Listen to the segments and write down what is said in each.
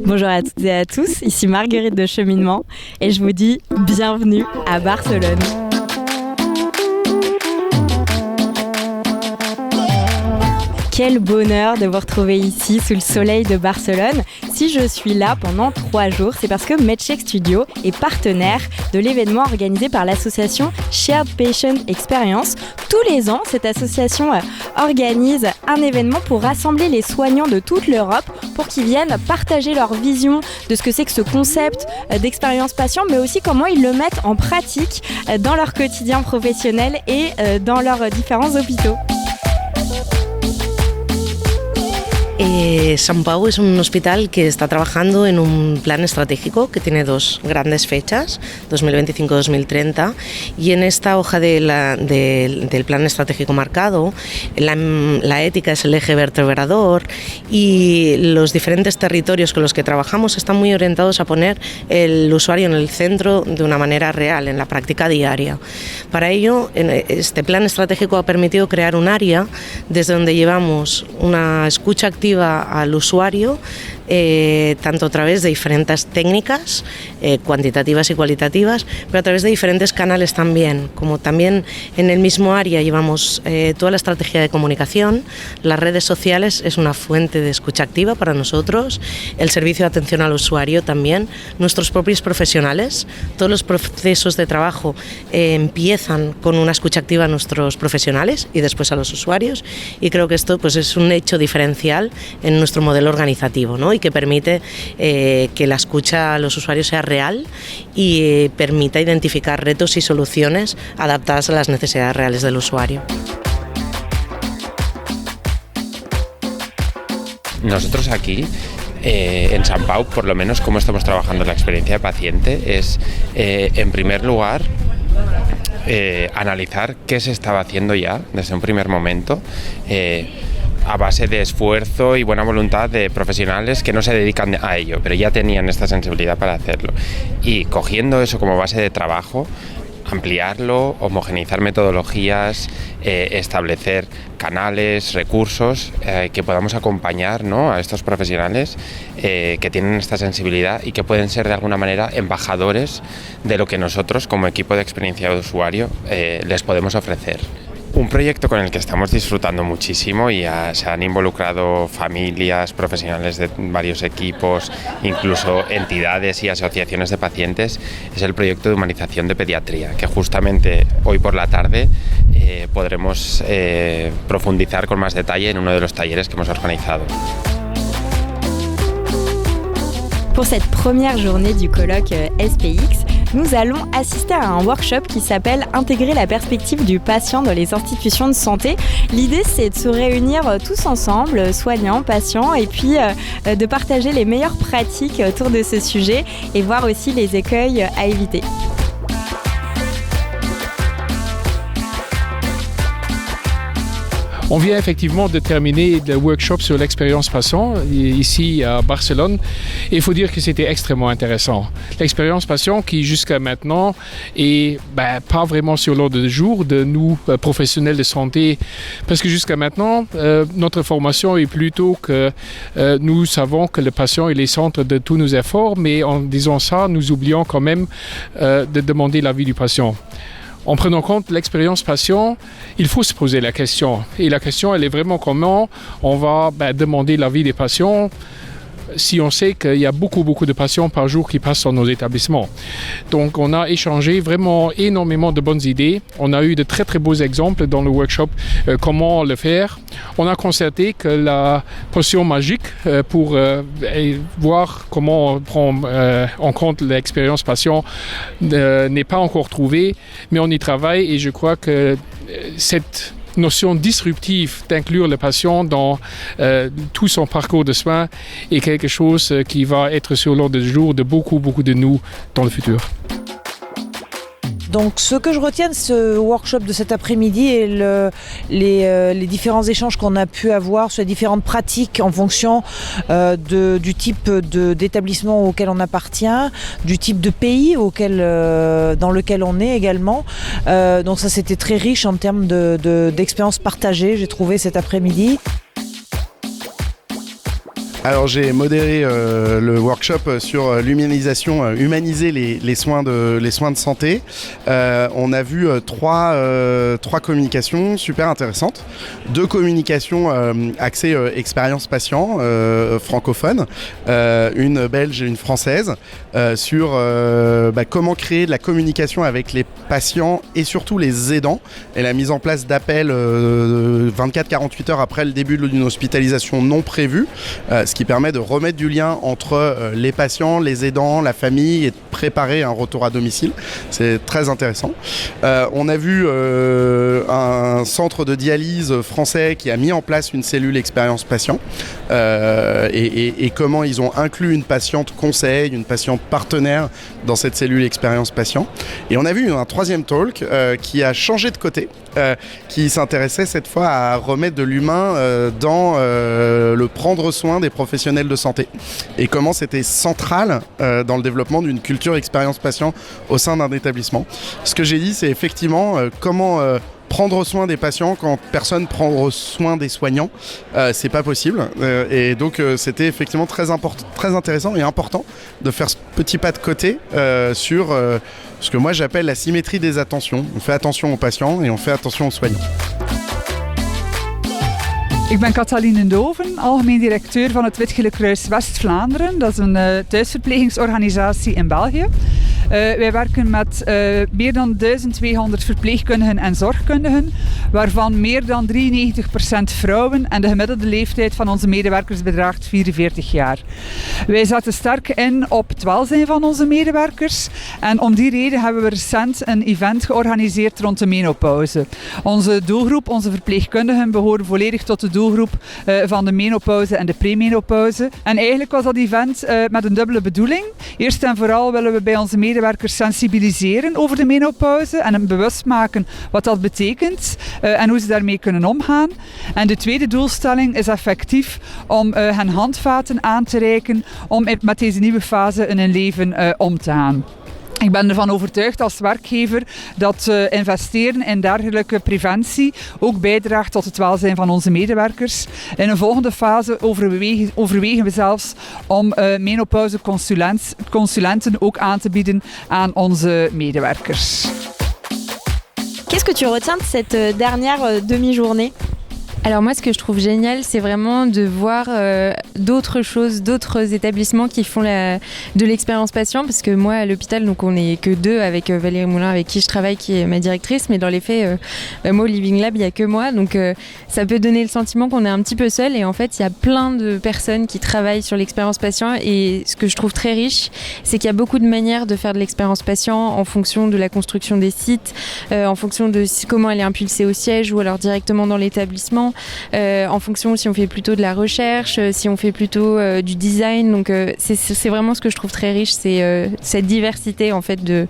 Bonjour à toutes et à tous, ici Marguerite de Cheminement et je vous dis bienvenue à Barcelone. Quel bonheur de vous retrouver ici sous le soleil de Barcelone. Si je suis là pendant 3 jours, c'est parce que MedCheck Studio est partenaire de l'événement organisé par l'association Shared Patient Experience. Tous les ans, cette association organise un événement pour rassembler les soignants de toute l'Europe pour qu'ils viennent partager leur vision de ce que c'est que ce concept d'expérience patient, mais aussi comment ils le mettent en pratique dans leur quotidien professionnel et dans leurs différents hôpitaux. Sant Pau es un hospital que está trabajando en un plan estratégico que tiene 2 grandes fechas, 2025-2030, y en esta hoja del plan estratégico marcado, la ética es el eje vertebrador y los diferentes territorios con los que trabajamos están muy orientados a poner el usuario en el centro de una manera real, en la práctica diaria. Para ello, este plan estratégico ha permitido crear un área desde donde llevamos una escucha activa al usuario, tanto a través de diferentes técnicas cuantitativas y cualitativas, pero a través de diferentes canales también, como también en el mismo área llevamos toda la estrategia de comunicación. Las redes sociales es una fuente de escucha activa para nosotros, el servicio de atención al usuario también, nuestros propios profesionales, todos los procesos de trabajo empiezan con una escucha activa a nuestros profesionales y después a los usuarios, y creo que esto pues es un hecho diferencial en nuestro modelo organizativo, ¿no? Y que permite que la escucha a los usuarios sea real y permita identificar retos y soluciones adaptadas a las necesidades reales del usuario. Nosotros aquí en Sant Pau, por lo menos, cómo estamos trabajando la experiencia de paciente es, en primer lugar, analizar qué se estaba haciendo ya desde un primer momento, a base de esfuerzo y buena voluntad de profesionales que no se dedican a ello, pero ya tenían esta sensibilidad para hacerlo. Y cogiendo eso como base de trabajo, ampliarlo, homogeneizar metodologías, establecer canales, recursos que podamos acompañar, ¿no?, a estos profesionales que tienen esta sensibilidad y que pueden ser de alguna manera embajadores de lo que nosotros como equipo de experiencia de usuario les podemos ofrecer. Un proyecto con el que estamos disfrutando muchísimo y se han involucrado familias, profesionales de varios equipos, incluso entidades y asociaciones de pacientes, es el proyecto de humanización de pediatría, que justamente hoy por la tarde podremos profundizar con más detalle en uno de los talleres que hemos organizado. Pour cette première journée du colloque SPX, nous allons assister à un workshop qui s'appelle « Intégrer la perspective du patient dans les institutions de santé ». L'idée, c'est de se réunir tous ensemble, soignants, patients, et puis de partager les meilleures pratiques autour de ce sujet et voir aussi les écueils à éviter. On vient effectivement de terminer le workshop sur l'expérience patient ici à Barcelone. Et il faut dire que c'était extrêmement intéressant. L'expérience patient qui jusqu'à maintenant est pas vraiment sur l'ordre du jour de nous professionnels de santé. Parce que jusqu'à maintenant, notre formation est plutôt que nous savons que le patient est le centre de tous nos efforts, mais en disant ça, nous oublions quand même de demander l'avis du patient. En prenant compte l'expérience patient, il faut se poser la question. Et la question, elle est vraiment comment on va demander l'avis des patients si on sait qu'il y a beaucoup de patients par jour qui passent dans nos établissements. Donc on a échangé vraiment énormément de bonnes idées. On a eu de très beaux exemples dans le workshop comment le faire. On a constaté que la potion magique pour voir comment prendre en compte l'expérience patient n'est pas encore trouvée, mais on y travaille et je crois que cette notion disruptive d'inclure le patient dans tout son parcours de soins est quelque chose qui va être sur l'ordre du jour de beaucoup de nous dans le futur. Donc ce que je retiens de ce workshop de cet après-midi et les différents échanges qu'on a pu avoir sur les différentes pratiques en fonction du type d'établissement auquel on appartient, du type de pays dans lequel on est également. Donc ça c'était très riche en termes d'expériences partagées, j'ai trouvé cet après-midi. Alors j'ai modéré le workshop sur l'humanisation, humaniser les soins de santé. On a vu trois communications super intéressantes. 2 communications axées expérience patient francophone, une belge et une française, sur comment créer de la communication avec les patients et surtout les aidants et la mise en place d'appels 24-48 heures après le début d'une hospitalisation non prévue, ce qui permet de remettre du lien entre les patients, les aidants, la famille et de préparer un retour à domicile. C'est très intéressant. On a vu un centre de dialyse français qui a mis en place une cellule expérience patient et comment ils ont inclus une patiente conseil, une patiente partenaire dans cette cellule expérience patient. Et on a vu un 3e talk qui a changé de côté, qui s'intéressait cette fois à remettre de l'humain dans le prendre soin des professionnels de santé et comment c'était central dans le développement d'une culture expérience patient au sein d'un établissement. Ce que j'ai dit, c'est effectivement comment prendre soin des patients quand personne prend soin des soignants, c'est pas possible. Et donc c'était effectivement très intéressant et important de faire ce petit pas de côté sur ce que moi j'appelle la symétrie des attentions. On fait attention aux patients et on fait attention aux soignants. Ik ben Kathaline Doven, algemeen directeur van het Witgele Kruis West-Vlaanderen. Dat is een thuisverplegingsorganisatie in België. Wij werken met meer dan 1200 verpleegkundigen en zorgkundigen, waarvan meer dan 93% vrouwen en de gemiddelde leeftijd van onze medewerkers bedraagt 44 jaar. Wij zetten sterk in op het welzijn van onze medewerkers en om die reden hebben we recent een event georganiseerd rond de menopauze. Onze doelgroep, onze verpleegkundigen, behoren volledig tot de doelgroep van de menopauze en de premenopauze. En eigenlijk was dat event met een dubbele bedoeling. Eerst en vooral willen we bij onze medewerkers sensibiliseren over de menopauze en hen bewust maken wat dat betekent en hoe ze daarmee kunnen omgaan. En de tweede doelstelling is effectief om hen handvaten aan te reiken om met deze nieuwe fase in hun leven om te gaan. Ik ben ervan overtuigd als werkgever dat investeren in dergelijke preventie ook bijdraagt tot het welzijn van onze medewerkers. In een volgende fase overwegen we zelfs om menopauzeconsulenten ook aan te bieden aan onze medewerkers. Qu'est-ce que tu retiens de cette dernière demi-journée ? Alors moi, ce que je trouve génial, c'est vraiment de voir d'autres choses, d'autres établissements qui font de l'expérience patient, parce que moi, à l'hôpital, donc on n'est que 2 avec Valérie Moulin, avec qui je travaille, qui est ma directrice, mais dans les faits, moi, au Living Lab, il n'y a que moi, donc ça peut donner le sentiment qu'on est un petit peu seul, et en fait, il y a plein de personnes qui travaillent sur l'expérience patient, et ce que je trouve très riche, c'est qu'il y a beaucoup de manières de faire de l'expérience patient en fonction de la construction des sites, en fonction de comment elle est impulsée au siège ou alors directement dans l'établissement. En fonction si on fait plutôt de la recherche, si on fait plutôt du design. Donc c'est vraiment ce que je trouve très riche, c'est cette diversité en fait de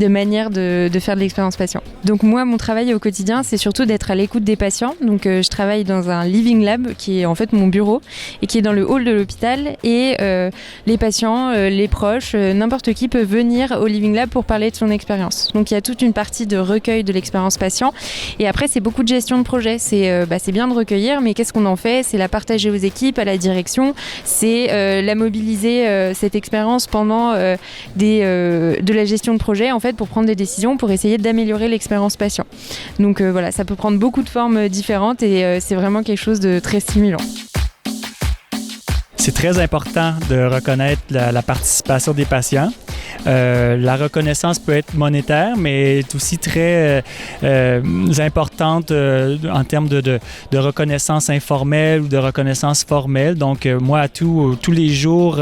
manières de faire de l'expérience patient. Donc moi, mon travail au quotidien, c'est surtout d'être à l'écoute des patients. Donc je travaille dans un Living Lab qui est en fait mon bureau et qui est dans le hall de l'hôpital, et les patients, les proches, n'importe qui peut venir au Living Lab pour parler de son expérience. Donc il y a toute une partie de recueil de l'expérience patient, et après c'est beaucoup de gestion de projet. C'est bien de recueillir, mais qu'est-ce qu'on en fait ? C'est la partager aux équipes, à la direction, c'est la mobiliser, cette expérience pendant de la gestion de projet en fait, pour prendre des décisions, pour essayer d'améliorer l'expérience patient. Donc voilà, ça peut prendre beaucoup de formes différentes, et c'est vraiment quelque chose de très stimulant. C'est très important de reconnaître la participation des patients. La reconnaissance peut être monétaire, mais est aussi très importante en termes de reconnaissance informelle ou de reconnaissance formelle. Donc, moi, tous les jours,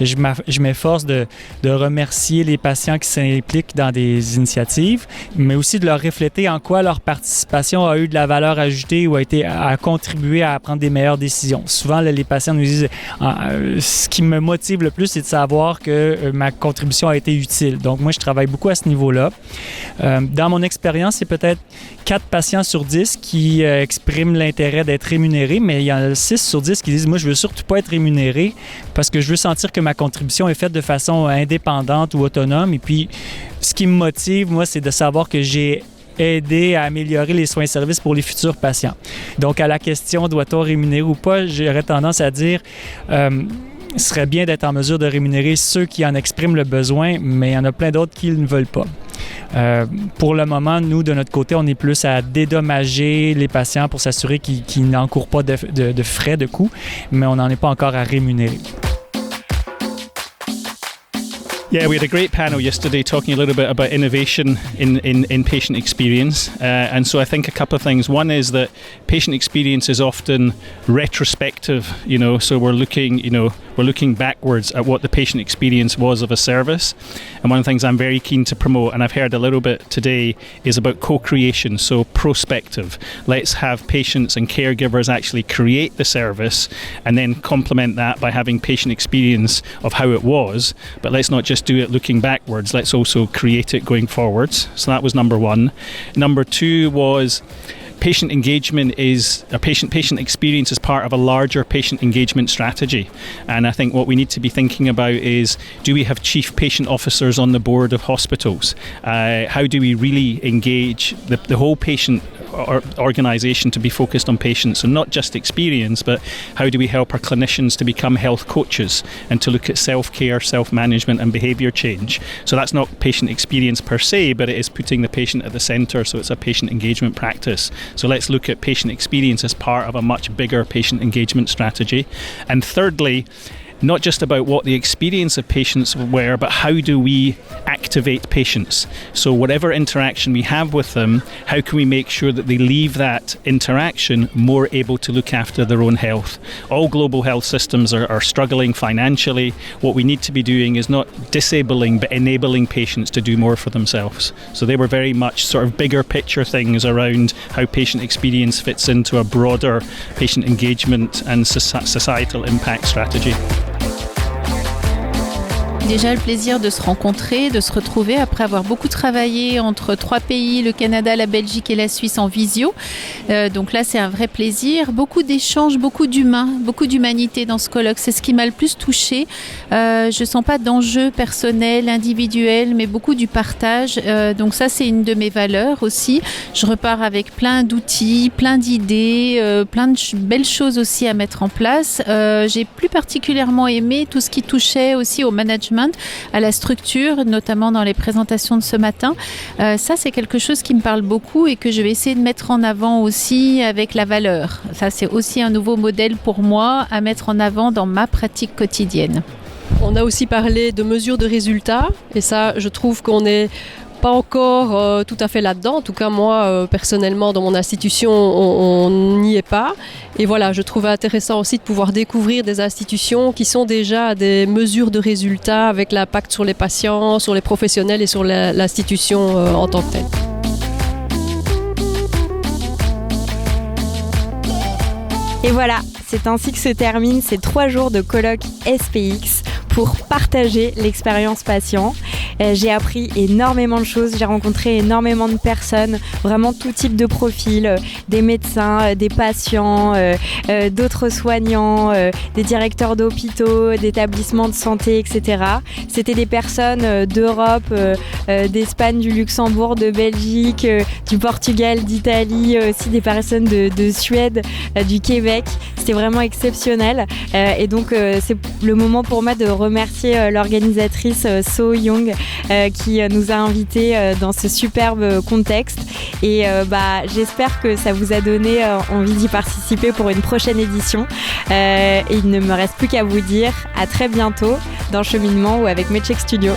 je m'efforce de remercier les patients qui s'impliquent dans des initiatives, mais aussi de leur refléter en quoi leur participation a eu de la valeur ajoutée ou a contribué à prendre des meilleures décisions. Souvent, les patients nous disent ce qui me motive le plus, c'est de savoir que ma contribution a été utile. Donc, moi, je travaille beaucoup à ce niveau-là. Dans mon expérience, c'est peut-être 4 patients sur 10 qui expriment l'intérêt d'être rémunérés, mais il y en a 6 sur 10 qui disent « Moi, je veux surtout pas être rémunéré parce que je veux sentir que ma contribution est faite de façon indépendante ou autonome. » Et puis, ce qui me motive, moi, c'est de savoir que j'ai aider à améliorer les soins et services pour les futurs patients. Donc, à la question, doit-on rémunérer ou pas, j'aurais tendance à dire... il serait bien d'être en mesure de rémunérer ceux qui en expriment le besoin, mais il y en a plein d'autres qui ne veulent pas. Pour le moment, nous, de notre côté, on est plus à dédommager les patients pour s'assurer qu'ils n'encourent pas de frais, de coûts, mais on n'en est pas encore à rémunérer. Yeah, we had a great panel yesterday talking a little bit about innovation in patient experience. And so I think a couple of things. One is that patient experience is often retrospective, so we're looking backwards at what the patient experience was of a service. And one of the things I'm very keen to promote, and I've heard a little bit today, is about co-creation, so prospective. Let's have patients and caregivers actually create the service and then complement that by having patient experience of how it was, but let's not just do it looking backwards, let's also create it going forwards. So that was number one. Number two was patient engagement is a patient experience is part of a larger patient engagement strategy. And I think what we need to be thinking about is, do we have chief patient officers on the board of hospitals? How do we really engage the whole patient organisation to be focused on patients, and not just experience, but how do we help our clinicians to become health coaches and to look at self-care, self-management and behaviour change. So that's not patient experience per se, but it is putting the patient at the centre, so it's a patient engagement practice. So let's look at patient experience as part of a much bigger patient engagement strategy. And thirdly, not just about what the experience of patients were, but how do we activate patients? So whatever interaction we have with them, how can we make sure that they leave that interaction more able to look after their own health? All global health systems are struggling financially. What we need to be doing is not disabling, but enabling patients to do more for themselves. So they were very much sort of bigger picture things around how patient experience fits into a broader patient engagement and societal impact strategy. Déjà le plaisir de se rencontrer, de se retrouver après avoir beaucoup travaillé entre 3 pays, le Canada, la Belgique et la Suisse en visio. Donc là, c'est un vrai plaisir. Beaucoup d'échanges, beaucoup d'humains, beaucoup d'humanité dans ce colloque. C'est ce qui m'a le plus touchée. Je ne sens pas d'enjeux personnels, individuels, mais beaucoup du partage. Donc ça, c'est une de mes valeurs aussi. Je repars avec plein d'outils, plein d'idées, plein de belles choses aussi à mettre en place. J'ai plus particulièrement aimé tout ce qui touchait aussi au management, à la structure, notamment dans les présentations de ce matin. Ça, c'est quelque chose qui me parle beaucoup et que je vais essayer de mettre en avant aussi avec la valeur. Ça, c'est aussi un nouveau modèle pour moi à mettre en avant dans ma pratique quotidienne. On a aussi parlé de mesures de résultats et ça, je trouve qu'on est pas encore tout à fait là-dedans. En tout cas, moi, personnellement, dans mon institution, on n'y est pas. Et voilà, je trouvais intéressant aussi de pouvoir découvrir des institutions qui sont déjà à des mesures de résultats avec l'impact sur les patients, sur les professionnels et sur l'institution en tant que telle. Et voilà, c'est ainsi que se terminent ces 3 jours de colloque SPX pour partager l'expérience patient. J'ai appris énormément de choses, j'ai rencontré énormément de personnes, vraiment tout type de profils, des médecins, des patients, d'autres soignants, des directeurs d'hôpitaux, d'établissements de santé, etc. C'était des personnes d'Europe, d'Espagne, du Luxembourg, de Belgique, du Portugal, d'Italie, aussi des personnes de Suède, du Québec. C'était vraiment exceptionnel. Et donc, c'est le moment pour moi de remercier l'organisatrice So Young qui nous a invités dans ce superbe contexte. Et j'espère que ça vous a donné envie d'y participer pour une prochaine édition. Et il ne me reste plus qu'à vous dire à très bientôt dans Cheminement ou avec Medcheck Studio.